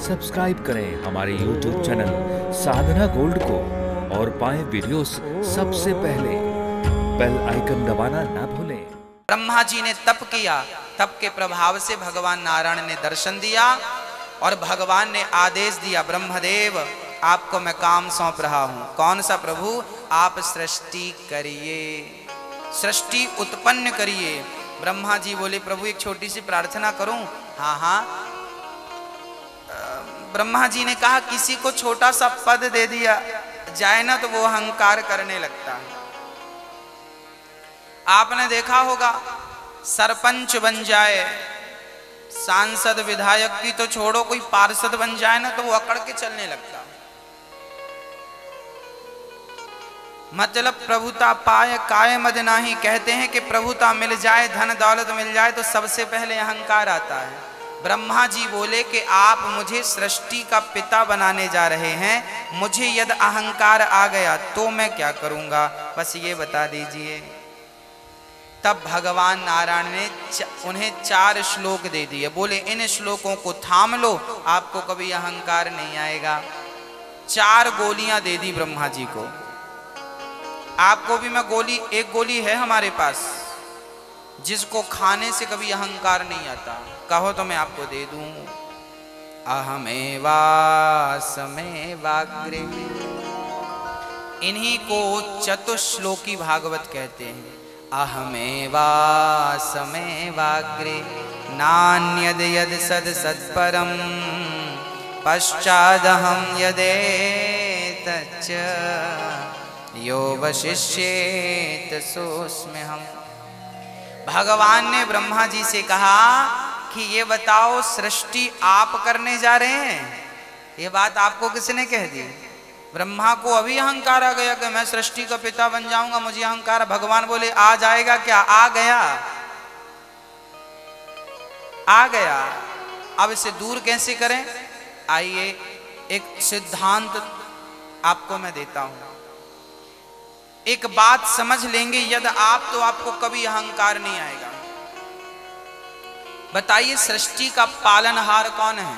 Subscribe करें हमारे YouTube channel साधना gold को और पाएं वीडियोस सबसे पहले। बेल आइकन दबाना ना भूलें। ब्रह्मा जी ने तप किया, तप के प्रभाव से भगवान नारायण ने दर्शन दिया और भगवान ने आदेश दिया, ब्रह्मदेव आपको मैं काम सौंप रहा हूं। कौन सा प्रभु? आप सृष्टि करिए, सृष्टि उत्पन्न करिए। ब्रह्मा जी बोले, प्रभु एक छोटी सी प्रार्थना करूं? हाँ हाँ। ब्रह्मा जी ने कहा, किसी को छोटा सा पद दे दिया जाए ना तो वो अहंकार करने लगता है। आपने देखा होगा, सरपंच बन जाए, सांसद विधायक की तो छोड़ो, कोई पार्षद बन जाए ना तो वो अकड़ के चलने लगता। मतलब प्रभुता पाए काय मद नाही, कहते हैं कि प्रभुता मिल जाए, धन दौलत मिल जाए तो सबसे पहले अहंकार आता है। ब्रह्मा जी बोले कि आप मुझे सृष्टि का पिता बनाने जा रहे हैं, मुझे यदि अहंकार आ गया तो मैं क्या करूंगा, बस ये बता दीजिए। तब भगवान नारायण ने उन्हें 4 श्लोक दे दिए, बोले इन श्लोकों को थाम लो, आपको कभी अहंकार नहीं आएगा। 4 गोलियां दे दी ब्रह्मा जी को। आपको भी मैं एक गोली है हमारे पास, जिसको खाने से कभी अहंकार नहीं आता, कहो तो मैं आपको दे दूं। अहमेवासमेवाग्रे, इन्हीं को चतुश्लोकी भागवत कहते हैं। अहमेवासमेवाग्रे नान्यद यद सद सत्परम पश्चादहं यदेतच्च यो वशिष्येत सोऽस्म्यहम्। भगवान ने ब्रह्मा जी से कहा कि ये बताओ, सृष्टि आप करने जा रहे हैं? ये बात आपको किसने कह दी? ब्रह्मा को अभी अहंकार आ गया कि मैं सृष्टि का पिता बन जाऊंगा, मुझे अहंकार। भगवान बोले आ जाएगा क्या? आ गया, आ गया। अब इसे दूर कैसे करें? आइए एक सिद्धांत आपको मैं देता हूं। एक बात समझ लेंगे, यदि आप तो आपको कभी अहंकार नहीं आएगा। बताइए, सृष्टि का पालनहार कौन है?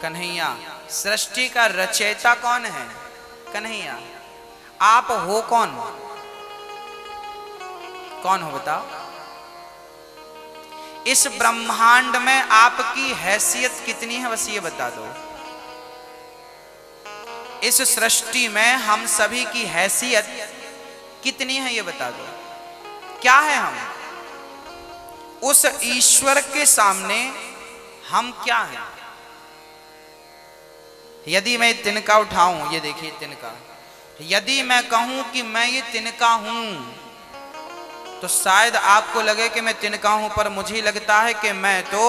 कन्हैया। सृष्टि का रचयिता कौन है? कन्हैया। आप हो कौन? कौन हो बताओ? इस ब्रह्मांड में आपकी हैसियत कितनी है, बस ये बता दो। इस सृष्टि में हम सभी की हैसियत कितनी है, ये बता दो। क्या है हम? उस ईश्वर के सामने हम क्या हैं? यदि मैं तिनका उठाऊं, ये देखिए तिनका, यदि मैं कहूं कि मैं ये तिनका हूं तो शायद आपको लगे कि मैं तिनका हूं, पर मुझे लगता है कि मैं तो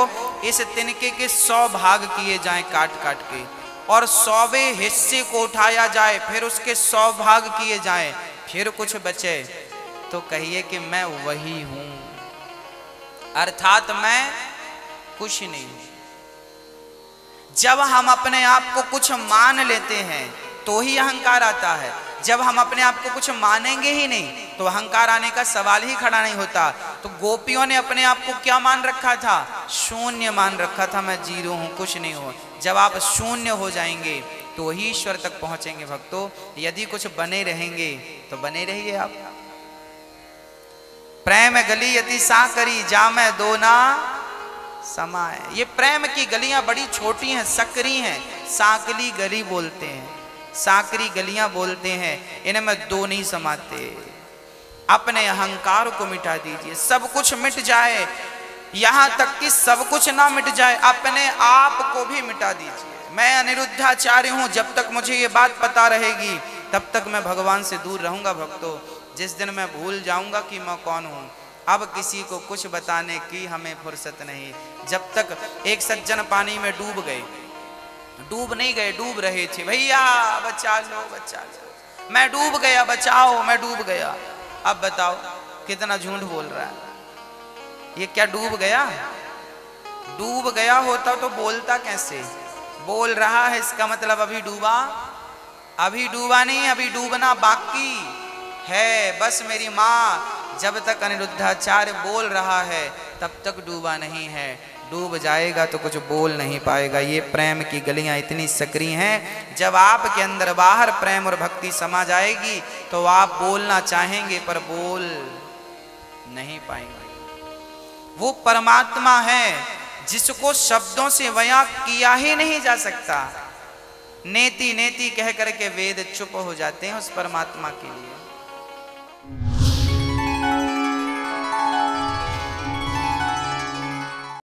इस तिनके के 100 भाग किए जाएं काट काट के, और 100वें हिस्से को उठाया जाए, फिर उसके 100 भाग किए जाएं, फिर कुछ बचे तो कहिए कि मैं वही हूं। अर्थात मैं कुछ नहीं हूं। जब हम अपने आप को कुछ मान लेते हैं तो ही अहंकार आता है। जब हम अपने आप को कुछ मानेंगे ही नहीं तो अहंकार आने का सवाल ही खड़ा नहीं होता। तो गोपियों ने अपने आप को क्या मान रखा था? शून्य मान रखा था, मैं जीरो हूं, कुछ नहीं हूं। जब आप शून्य हो जाएंगे तो ही ईश्वर तक पहुंचेंगे भक्तों। यदि कुछ बने रहेंगे तो बने रहिए आप। प्रेम गली यति साकरी जामे दो ना समाए। ये प्रेम की गलियां बड़ी छोटी हैं, सकरी हैं, साकली गली बोलते हैं, साकरी गलियां बोलते हैं, इनमें दो नहीं समाते। अपने अहंकार को मिटा दीजिए, सब कुछ मिट जाए, यहां तक कि सब कुछ ना मिट जाए, अपने आप को भी मिटा दीजिए। मैं अनिरुद्धाचार्य हूं, जब तक मुझे ये बात पता रहेगी तब तक मैं भगवान से दूर रहूंगा भक्तों। जिस दिन मैं भूल जाऊंगा कि मैं कौन हूं, अब किसी को कुछ बताने की हमें फुर्सत नहीं। जब तक एक सज्जन पानी में डूब गए, डूब नहीं गए, डूब रहे थे, भैया बचा लो बचा लो, मैं डूब गया बचाओ, मैं डूब गया। अब बताओ कितना झूठ बोल रहा है ये। क्या डूब गया? डूब गया होता तो बोलता कैसे? बोल रहा है, इसका मतलब अभी डूबा? अभी डूबा नहीं, अभी डूबना बाकी है। बस मेरी माँ, जब तक अनिरुद्धाचार्य बोल रहा है तब तक डूबा नहीं है। डूब जाएगा तो कुछ बोल नहीं पाएगा। ये प्रेम की गलियां इतनी सक्रिय हैं, जब आपके अंदर बाहर प्रेम और भक्ति समा जाएगी तो आप बोलना चाहेंगे पर बोल नहीं पाएंगे। वो परमात्मा है जिसको शब्दों से बयां किया ही नहीं जा सकता। नेति नेति कह करके वेद चुप हो जाते हैं उस परमात्मा के लिए।